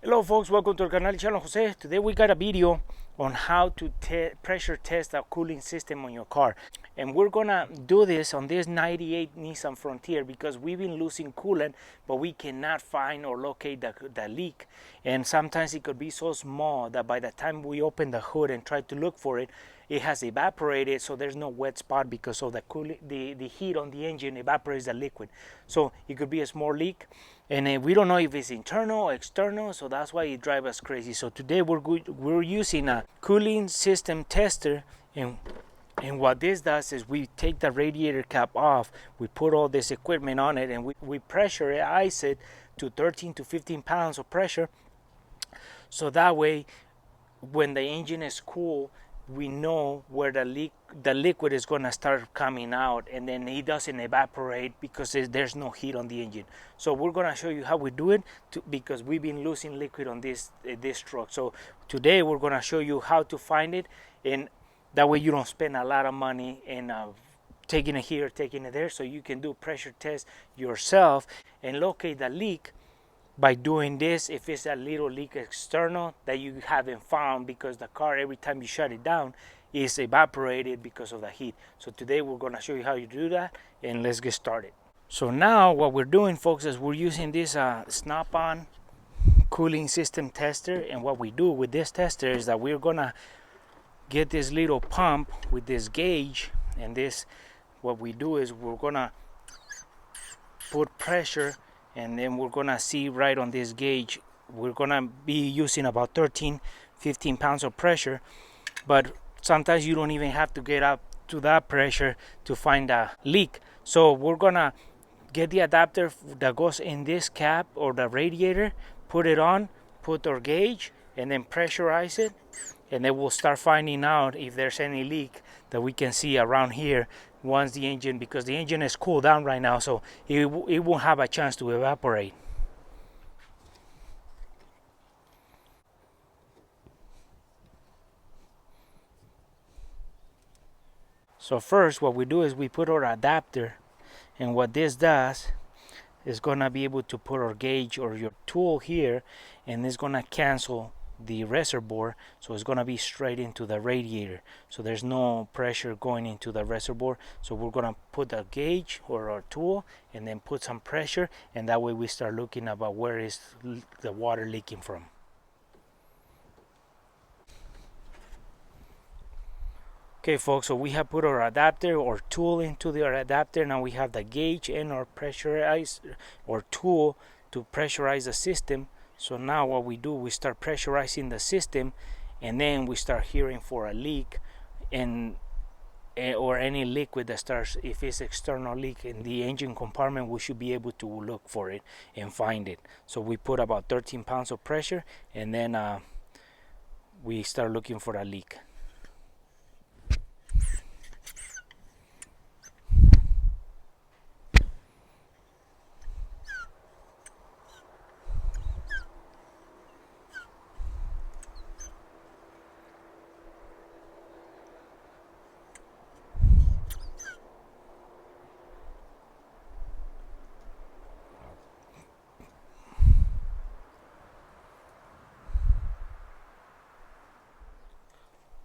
Hello folks, welcome to our canal Channel Jose. Today we got a video on how to pressure test a cooling system on your car, and we're gonna do this on this 98 Nissan Frontier because we've been losing coolant but we cannot find or locate the leak, and sometimes it could be so small that by the time we open the hood and try to look for it, it has evaporated, so there's no wet spot because of the heat on the engine evaporates the liquid. So it could be a small leak, and we don't know if it's internal or external, so that's why it drives us crazy. So today we're using a cooling system tester, and what this does is we take the radiator cap off, we put all this equipment on it, and we pressurize it to 13 to 15 pounds of pressure, so that way when the engine is cool, we know where the liquid is going to start coming out, and then it doesn't evaporate because there's no heat on the engine. So we're going to show you how we do it because we've been losing liquid on this truck. So today we're going to show you how to find it, and that way you don't spend a lot of money in taking it here, taking it there, so you can do pressure test yourself and locate the leak by doing this. If it's a little leak external that you haven't found because the car, every time you shut it down, is evaporated because of the heat. So today we're going to show you how you do that, and let's get started. So now what we're doing, folks, is we're using this Snap-on cooling system tester, and what we do with this tester is that we're going to get this little pump with this gauge, and this, what we do is we're going to put pressure, and then we're gonna see right on this gauge. We're gonna be using about 13-15 pounds of pressure, but sometimes you don't even have to get up to that pressure to find a leak. So we're gonna get the adapter that goes in this cap or the radiator, put it on, put our gauge, and then pressurize it, and then we'll start finding out if there's any leak that we can see around here once the engine, because the engine is cooled down right now, so it won't have a chance to evaporate. So first what we do is we put our adapter, and what this does is gonna be able to put our gauge or your tool here, and it's gonna cancel the reservoir, so it's going to be straight into the radiator, so there's no pressure going into the reservoir. So we're going to put the gauge or our tool and then put some pressure, and that way we start looking about where is the water leaking from. Okay folks, so we have put our adapter or tool into our adapter. Now we have the gauge and our pressurize or tool to pressurize the system. So now what we do, we start pressurizing the system, and then we start hearing for a leak or any liquid that starts. If it's external leak in the engine compartment, we should be able to look for it and find it. So we put about 13 pounds of pressure, and then we start looking for a leak.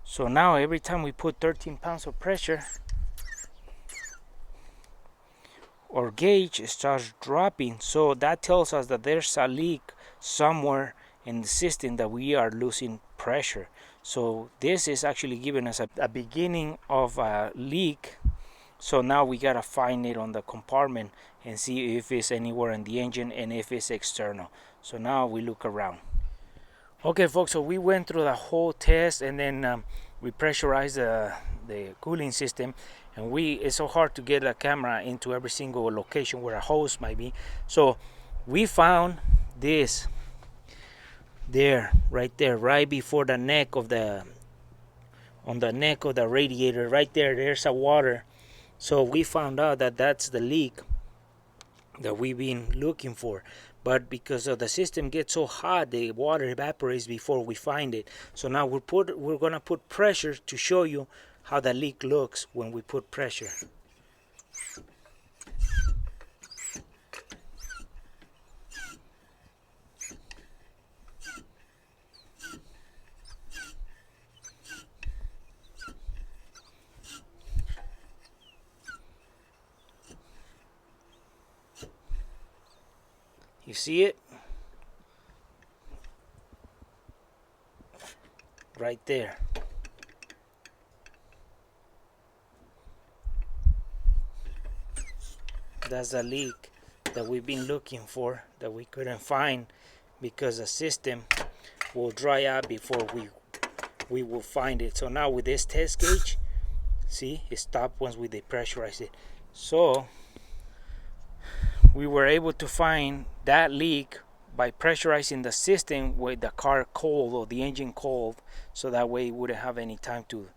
So now every time we put 13 pounds of pressure, our gauge starts dropping, so that tells us that there's a leak somewhere in the system, that we are losing pressure. So this is actually giving us a beginning of a leak. So now we gotta find it on the compartment and see if it's anywhere in the engine and if it's external. So now we look around. Okay folks, so we went through the whole test, and then we pressurized the cooling system, and it's so hard to get a camera into every single location where a hose might be. So we found this right there, right before the neck of on the neck of the radiator, right there's a water. So we found out that that's the leak that we've been looking for, but because of the system gets so hot, the water evaporates before we find it. So now we're gonna put pressure to show you how the leak looks when we put pressure. You see it? Right there. That's a leak that we've been looking for, that we couldn't find because the system will dry out before we will find it. So now with this test gauge, see, it stopped once we depressurize it. So we were able to find that leak by pressurizing the system with the car cold or the engine cold, so that way it wouldn't have any time to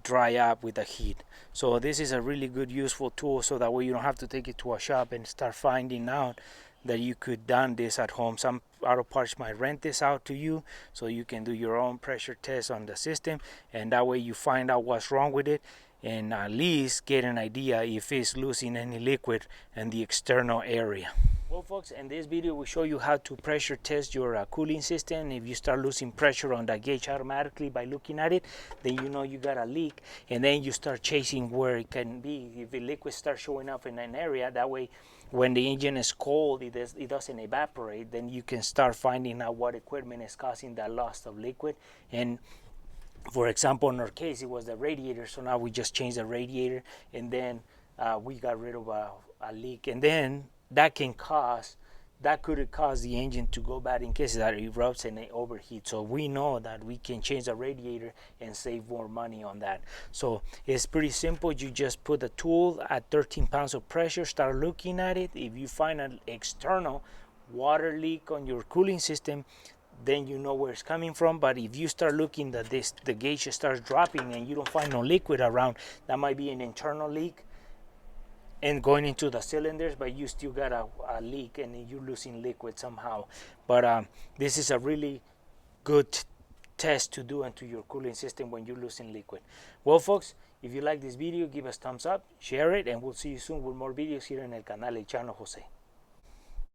dry up with the heat. So this is a really good useful tool, so that way you don't have to take it to a shop and start finding out that you could done this at home. Some auto parts might rent this out to you so you can do your own pressure test on the system, and that way you find out what's wrong with it and at least get an idea if it's losing any liquid in the external area. Well folks, in this video we show you how to pressure test your cooling system. If you start losing pressure on the gauge automatically by looking at it, then you know you got a leak, and then you start chasing where it can be. If the liquid starts showing up in an area, that way when the engine is cold, it doesn't evaporate, then you can start finding out what equipment is causing that loss of liquid. And for example, in our case, it was the radiator, so now we just changed the radiator, and then we got rid of a leak, and then that could cause the engine to go bad in case that it erupts and it overheats. So we know that we can change the radiator and save more money on that. So it's pretty simple. You just put the tool at 13 pounds of pressure, start looking at it. If you find an external water leak on your cooling system, then you know where it's coming from. But if you start looking that the gauge starts dropping and you don't find no liquid around, that might be an internal leak and going into the cylinders, but you still got a leak and you're losing liquid somehow. But this is a really good test to do into your cooling system when you're losing liquid. Well folks, if you like this video, give us thumbs up, share it, and we'll see you soon with more videos here in el canal El Chano Jose.